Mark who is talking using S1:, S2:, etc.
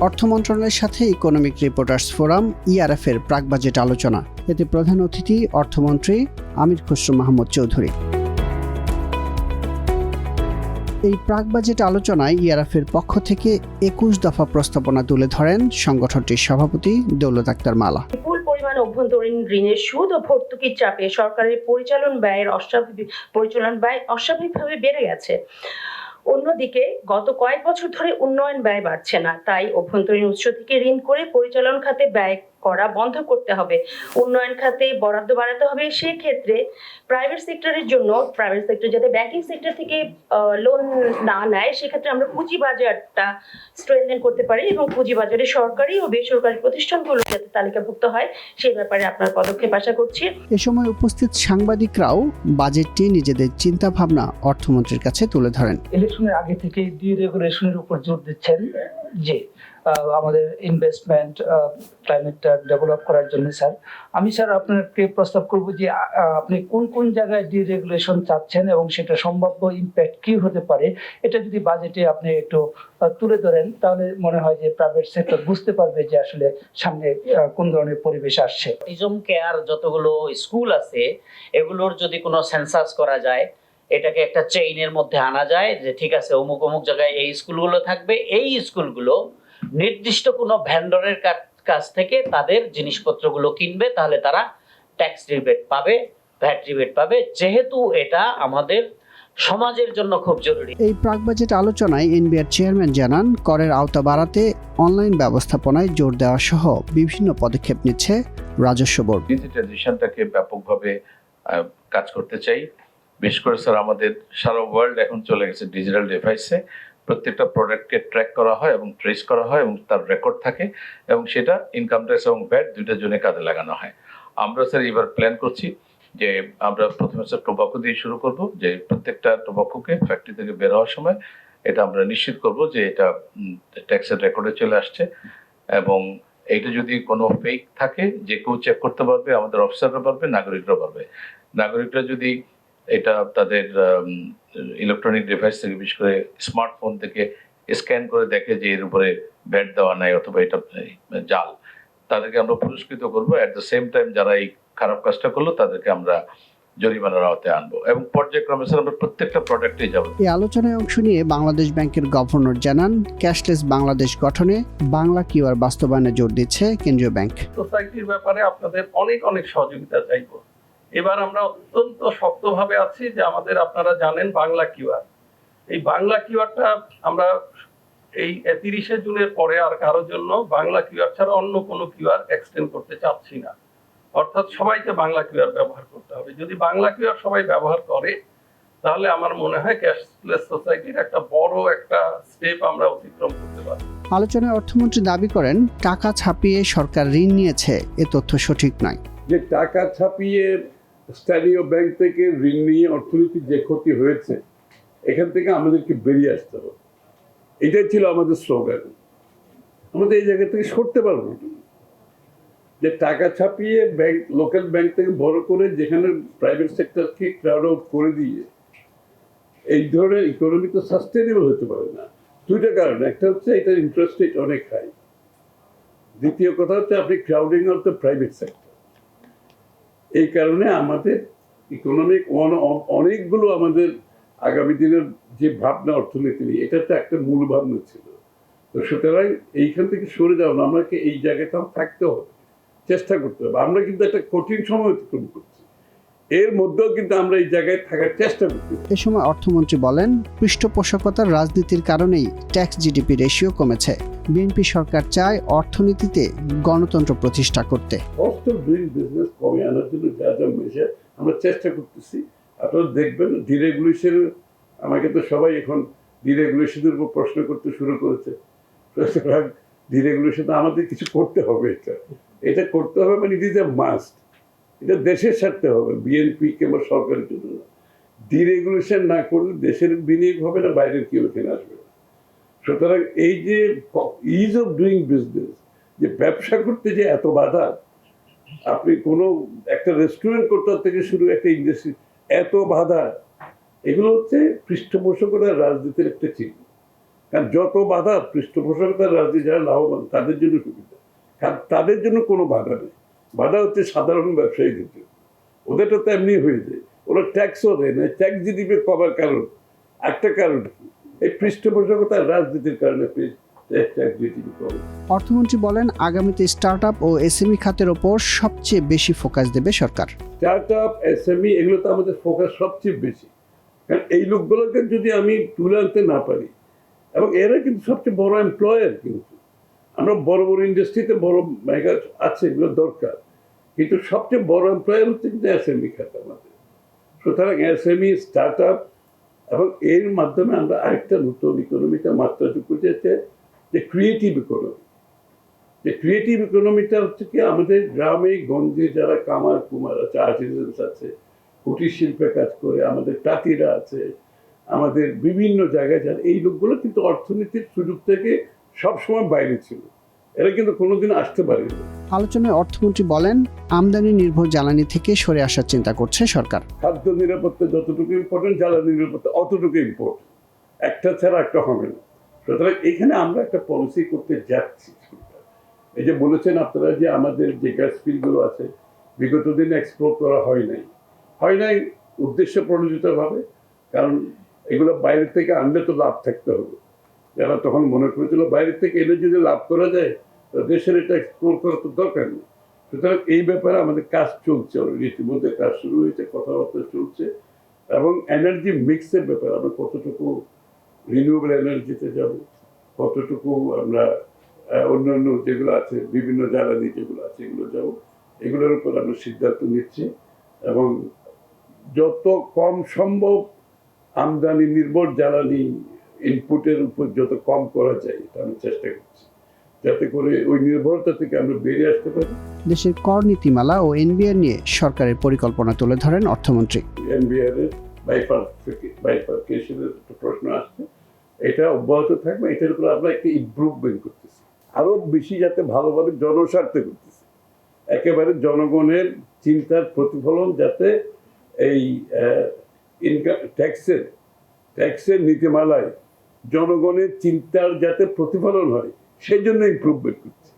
S1: অর্থ মন্ত্রণালয়ের সাথে ইকোনমিক রিপোর্টার্স ফোরাম ইআরএফ এর প্রাক বাজেট আলোচনা। এতে প্রধান অতিথি অর্থমন্ত্রী আমির খসরু মাহমুদ চৌধুরী। এই প্রাক বাজেট আলোচনায় ইআরএফ এর পক্ষ থেকে ২১ দফা প্রস্তাবনা তুলে ধরেন সংগঠনটির সভাপতি দৌলত আক্তার মালা।
S2: বিপুল পরিমাণ অভ্যন্তরীণ ঋণের সুদ ও ভর্তুকির চাপে সরকারের পরিচালন ব্যয় অস্বাভাবিকভাবে বেড়ে গেছে। অন্যদিকে গত কয়েক বছর ধরে উন্নয়ন ব্যয় বাড়ছে না, তাই অভ্যন্তরীণ উৎস থেকে ঋণ করে পরিচালন খাতে ব্যয় করা বন্ধ করতে হবে, উন্নয়ন খাতে বরাদ্দ বাড়াতে হবে। সেই ক্ষেত্রে প্রাইভেট সেক্টরের জন্য প্রাইভেট সেক্টর যাতে ব্যাংকিং সেক্টর থেকে লোন না নেয়, সেক্ষেত্রে আমরা পুঁজিবাজারটা স্ট্রেনথেন করতে পারি এবং পুঁজিবাজারে সরকারি ও বেসরকারি প্রতিষ্ঠানগুলো যাতে তালিকাভুক্ত হয় সেই ব্যাপারে আপনার পদক্ষেপ আশা করছি।
S1: এ সময় উপস্থিত সাংবাদিকরাও বাজেটটি নিজেদের চিন্তা ভাবনা অর্থমন্ত্রীর কাছে তুলে ধরেন।
S3: ইলেকশনের আগে থেকে ডিরেগুলেশনের উপর জোর দিচ্ছেন যে আমাদের ইনভেস্টমেন্ট ক্লাইমেটটা ডেভেলপ করার জন্য। স্যার আমি আপনাকে প্রস্তাব করব যে আপনি কোন কোন জায়গায় ডিরেগুলেশন চাচ্ছেন এবং সেটা সম্ভাব্য ইম্প্যাক্ট কি হতে পারে, এটা যদি বাজেটে আপনি একটু তুলে ধরেন তাহলে মনে হয় যে প্রাইভেট সেক্টর বুঝতে পারবে যে আসলে সামনে কোন ধরনের পরিবেশ আসছে।
S4: অটিজম কেয়ার যতগুলো স্কুল আছে এগুলোর যদি কোনো সেন্সাস করা যায়, এটাকে একটা চেইনের মধ্যে আনা যায় যে ঠিক আছে অমুক অমুক জায়গায় এই স্কুলগুলো থাকবে, এই স্কুলগুলো নির্দিষ্ট কোনো ভেন্ডরের কাছ থেকে তাদের জিনিসপত্রগুলো কিনবে, তাহলে তারা ট্যাক্স রিবেট পাবে, ভ্যাট রিবেট পাবে, যেহেতু এটা আমাদের সমাজের জন্য খুব জরুরি।
S1: এই প্রাক বাজেট আলোচনায় এনবিআর চেয়ারম্যান জানান, করের আওতা বাড়াতে অনলাইন ব্যবস্থাপনায় জোর দেওয়া সহ বিভিন্ন পদক্ষেপ নিচ্ছে রাজস্ব বোর্ড।
S5: ডিজিটালাইজেশনটাকে ব্যাপকভাবে কাজ করতে চাই। বিশেষ করে স্যার আমাদের সারা ওয়ার্ল্ড এখন চলে গেছে ডিজিটাল ডিভাইসে। প্রত্যেকটা প্রোডাক্টকে ট্র্যাক করা হয় এবং ট্রেস করা হয় এবং তার রেকর্ড থাকে এবং সেটা ইনকাম ট্যাক্স এবং ভ্যাট দুইটার জন্য কাজে লাগানো হয়। আমরা স্যার এবার প্ল্যান করছি যে আমরা প্রথমে স্যার টোবাকো দিয়ে শুরু করব, যে প্রত্যেকটা টোবাকোকে ফ্যাক্টরি থেকে বের হওয়ার সময় এটা আমরা নিশ্চিত করব যে এটা ট্যাক্সের রেকর্ডে চলে আসছে এবং এইটা যদি কোনো ফেক থাকে যে কেউ চেক করতে পারবে, আমাদের অফিসাররা পারবে, নাগরিকরা পারবে। নাগরিকরা যদি এটা তাদের ইলেকট্রনিক ডিভাইস থেকে বিশেষ করে স্মার্টফোন থেকে স্ক্যান করে দেখে যে এর উপরে ভ্যাট দেওয়া নাই অথবা এটা জাল, তাদেরকে আমরা পুরস্কৃত করবো। অ্যাট দ্য সেম টাইম যারা এই খারাপ কাজটা করলো তাদেরকে আমরা জরিমানার আওতায় আনবো এবং পর্যায়ক্রমে স্যার আমরা প্রত্যেকটা প্রোডাক্টে যাবো।
S1: এই আলোচনায় অংশ নিয়ে বাংলাদেশ ব্যাংকের গভর্নর জানান, ক্যাশলেস বাংলাদেশ গঠনে বাংলা কিউআর বাস্তবায়নে জোর দিচ্ছে কেন্দ্রীয় ব্যাংক।
S6: সোসাইটির ব্যাপারে আপনাদের অনেক অনেক সহযোগিতা চাইবো। এবার আমরা অত্যন্ত শক্তভাবে আছি যে আমাদের, আপনারা জানেন বাংলা কিউআর, এই বাংলা কিউআরটা আমরা এই 30শে জুনের পরে আর কারোর জন্য বাংলা কিউআর ছাড়া অন্য কোনো কিউআর এক্সটেন্ড করতে চাচ্ছি না। অর্থাৎ সবাইকে বাংলা কিউআর ব্যবহার করতে হবে। যদি বাংলা কিউআর সবাই ব্যবহার করে তাহলে আমার মনে হয় ক্যাশলেস সোসাইটির একটা বড় একটা স্টেপ আমরা অতিক্রম করতে পারি।
S1: আলোচনায় অর্থমন্ত্রী দাবি করেন, টাকা ছাপিয়ে সরকার ঋণ নিয়েছে এ তথ্য সঠিক নয়।
S7: যে টাকা ছাপিয়ে স্থানীয় ব্যাংক থেকে ঋণ নিয়ে অর্থনীতির যে ক্ষতি হয়েছে, এখান থেকে আমাদেরকে বেরিয়ে আসতে হবে। এটাই ছিল আমাদের স্লোগান। আমাদের এই জায়গা থেকে সরতে পারবো না, যে টাকা ছাপিয়ে ব্যাংক, লোকাল ব্যাংক থেকে বড় করে যেখানে প্রাইভেট সেক্টরকে ক্রাউড আউট করে দিয়ে এই ধরনের ইকোনমি তো সাস্টেনেবল হতে পারে না। দুইটা কারণ, একটা হচ্ছে এটার ইন্টারেস্ট রেট অনেক হাই, দ্বিতীয় কথা হচ্ছে আপনি crowding out the private sector. এই কারণে আমাদের ইকোনমিক অনেকগুলো আমাদের আগামী দিনের যে ভাবনা অর্থনীতি নিয়ে, এটা তো একটা মূল ভাবনা ছিল। তো সুতরাং এইখান থেকে সরে যাওয়া না, আমাকে এই জায়গাটাও থাকতে হবে, চেষ্টা করতে হবে। আমরা কিন্তু একটা কঠিন সময় অতিক্রম করছি, এর মধ্যেও কিন্তু আমরা এই জায়গায় থাকার চেষ্টা করছি।
S1: এ সময় অর্থমন্ত্রী বলেন, পৃষ্ঠপোষকতার রাজনীতির কারণেই ট্যাক্স জিডিপি রেশিও কমেছে। বিএনপি সরকার চায় অর্থনীতিতে গণতন্ত্র প্রতিষ্ঠা করতে।
S7: কস্ট অফ ডুইং বিজনেস কমে আনার জন্য যা যা মেশার আমরা চেষ্টা করতেছি। আপনারা দেখবেন ডিরেগুলেশন, আমাকে তো সবাই এখন ডিরেগুলেশনের উপর প্রশ্ন করতে শুরু করেছে। সুতরাং ডিরেগুলেশন আমাদের কিছু করতে হবে, এটা করতে হবে, মানে ইট ইজ এ মাস্ট। এটা দেশের স্বার্থে হবে, বিএনপি কিংবা সরকারের জন্য না। ডিরেগুলেশন না করলে দেশের বিনিয়োগ হবে না, বাইরের কেউ এখানে আসবে না। সুতরাং এই যে ইজ অফ ডুইং বিজনেস, যে ব্যবসা করতে যে এত বাধা, আপনি কোনো একটা রেস্টুরেন্ট করতে থেকে শুরু একটা ইন্ডাস্ট্রি, এত বাধা, এগুলো হচ্ছে পৃষ্ঠপোষকতার রাজনীতির একটা চিহ্ন। কারণ যত বাধা পৃষ্ঠপোষকতার রাজনীতি যারা লাভবান তাদের জন্য সুবিধা, কারণ তাদের জন্য কোনো বাধা নেই। বাধা হচ্ছে সাধারণ ব্যবসায়ীদের জন্য, ওদেরটা তো এমনি হয়ে যায়, ওরা ট্যাক্সও দেয় না। ট্যাক্স জিডিপি কমার কারণ একটা কারণ কি, এই পৃষ্ঠপোষকতার রাজনীতির কারণে ট্যাক্স জিডিপি কমে।
S1: অর্থমন্ত্রী বলেন, আগামীতে স্টার্টআপ ও এসএমই খাতের ওপর সবচেয়ে বেশি ফোকাস দেবে সরকার।
S7: স্টার্টআপ, এসএমই এগুলো তো আমাদের ফোকাস সবচেয়ে বেশি, কারণ এই লোকগুলোকে যদি আমি তুলে আনতে না পারি, এবং এরা কিন্তু সবচেয়ে বড় এমপ্লয়ার। কিন্তু আমরা বড় বড় ইন্ডাস্ট্রিতে বড় মেগা আছে, এগুলো দরকার, কিন্তু সবচেয়ে বড় এমপ্লয়ার হচ্ছে কিন্তু এসএমই খাত আমাদের। সুতরাং এসএমই, স্টার্টআপ, এবং এর মাধ্যমে আমরা আরেকটা নতুন ইকোনমিতে মাত্রা যোগ করতে চাই, যে ক্রিয়েটিভ ইকোনমি। যে ক্রিয়েটিভ ইকোনমিটা হচ্ছে কি, আমাদের গ্রামে গঞ্জে যারা কামার কুমার আছে, আর্টিজানস আছে, কুটির শিল্পে কাজ করে, আমাদের তাঁতিরা আছে, আমাদের বিভিন্ন জায়গায় যারা, এই লোকগুলো কিন্তু অর্থনীতির সুযোগ থেকে সবসময় বাইরে ছিল, এরা কিন্তু কোনোদিন আসতে পারেনি।
S1: আলোচনায় অর্থমন্ত্রী বলেন, আমদানি নির্ভর জ্বালানি থেকে সরে আসার চিন্তা করছে সরকার।
S7: খাদ্য নিরাপত্তা যতটুকু ইম্পর্টেন্ট, জ্বালানি নিরাপত্তা অতটুকু ইম্পর্টেন্ট, একটা ছাড়া একটা হবে না। সুতরাং এখানে আমরা একটা পলিসি করতে যাচ্ছি। এই যে বলেছেন আপনারা যে আমাদের যে গ্যাস ফিল্ডগুলো আছে বিগত দিন এক্সপ্লোর করা হয় নাই উদ্দেশ্য প্রণোদিতভাবে, কারণ এগুলো বাইরে থেকে আনলে তো লাভ থাকতে হবে। যারা তখন মনে করেছিল বাইরে থেকে এলে যদি লাভ করা যায়, তো দেশের এটা এক্সপ্লোর করার তো দরকার নেই। সুতরাং এই ব্যাপারে আমাদের কাজ চলছে, ইতিমধ্যে কাজ শুরু হয়েছে, কথাবার্তা চলছে। এবং এনার্জি মিক্সের ব্যাপারে আমরা কতটুকু রিনিউয়েবল এনার্জিতে যাব, কতটুকু আমরা অন্যান্য যেগুলো আছে, বিভিন্ন জ্বালানি যেগুলো আছে এগুলো যাব, এগুলোর উপর আমরা সিদ্ধান্ত নিচ্ছি। এবং যত কম সম্ভব আমদানি নির্ভর জ্বালানি ইনপুটের উপর যত কম করা যায়, এটা আমি চেষ্টা করছি, যাতে করে ওই নির্ভরতা থেকে আমরা বেরিয়ে আসতে পারি।
S1: দেশের কর নীতিমালা ও এনবিআর নিয়ে সরকারের পরিকল্পনা তুলে ধরেন অর্থমন্ত্রী।
S7: এনবিআর এর বাইফার্কেশনের একটা প্রশ্ন আসছে, এটা অব্যাহত থাকবে। এটার উপর আমরা একটা ইমপ্রুভমেন্ট করতেছি, আরো বেশি যাতে ভালোভাবে জনস্বার্থে করতেছি, একেবারে জনগণের চিন্তার প্রতিফলন, যাতে এই ইনকাম ট্যাক্সের নীতিমালায় জনগণের চিন্তার যাতে প্রতিফলন হয়, সেই জন্য ইমপ্রুভমেন্ট করছি।